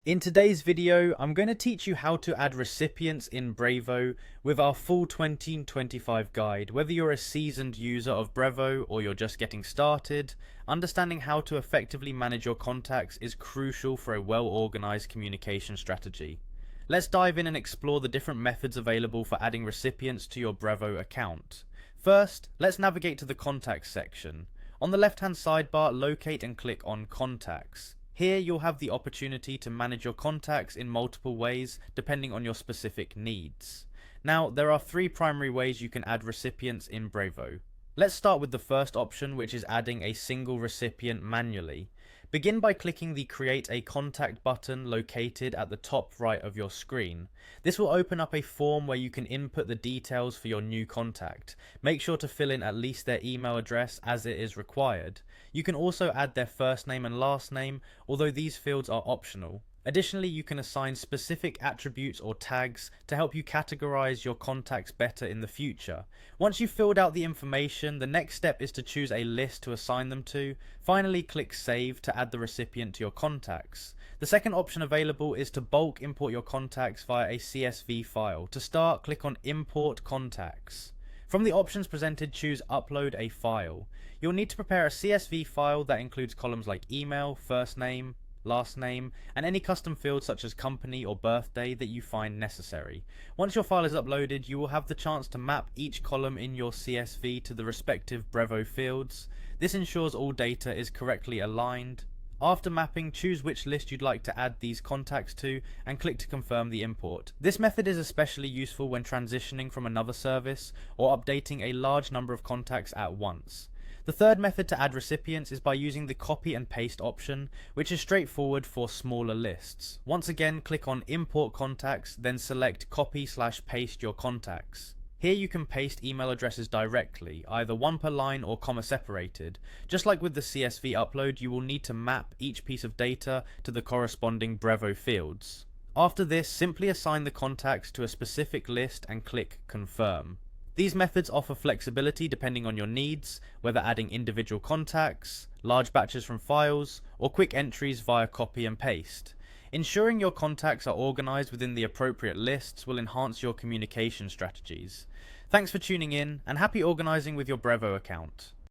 In today's video, I'm going to teach you how to add recipients in Brevo with our full 2025 guide. Whether you're a seasoned user of Brevo or you're just getting started, understanding how to effectively manage your contacts is crucial for a well-organized communication strategy. Let's dive in and explore the different methods available for adding recipients to your Brevo account. First, let's navigate to the Contacts section. On the left-hand sidebar, locate and click on Contacts. Here you'll have the opportunity to manage your contacts in multiple ways depending on your specific needs. Now, there are three primary ways you can add recipients in Brevo. Let's start with the first option, which is adding a single recipient manually. Begin by clicking the Create a Contact button located at the top right of your screen. This will open up a form where you can input the details for your new contact. Make sure to fill in at least their email address as it is required. You can also add their first name and last name, although these fields are optional. Additionally, you can assign specific attributes or tags to help you categorize your contacts better in the future. Once you've filled out the information, the next step is to choose a list to assign them to. Finally, click Save to add the recipient to your contacts. The second option available is to bulk import your contacts via a CSV file. To start, click on Import Contacts. From the options presented, choose Upload a File. You'll need to prepare a CSV file that includes columns like email, first name, last name, and any custom fields such as company or birthday that you find necessary. Once your file is uploaded, you will have the chance to map each column in your CSV to the respective Brevo fields. This ensures all data is correctly aligned. After mapping, choose which list you'd like to add these contacts to and click to confirm the import. This method is especially useful when transitioning from another service or updating a large number of contacts at once. The third method to add recipients is by using the copy and paste option, which is straightforward for smaller lists. Once again, click on Import Contacts, then select Copy/Paste your contacts. Here you can paste email addresses directly, either one per line or comma separated. Just like with the CSV upload, you will need to map each piece of data to the corresponding Brevo fields. After this, simply assign the contacts to a specific list and click Confirm. These methods offer flexibility depending on your needs, whether adding individual contacts, large batches from files, or quick entries via copy and paste. Ensuring your contacts are organized within the appropriate lists will enhance your communication strategies. Thanks for tuning in, and happy organizing with your Brevo account.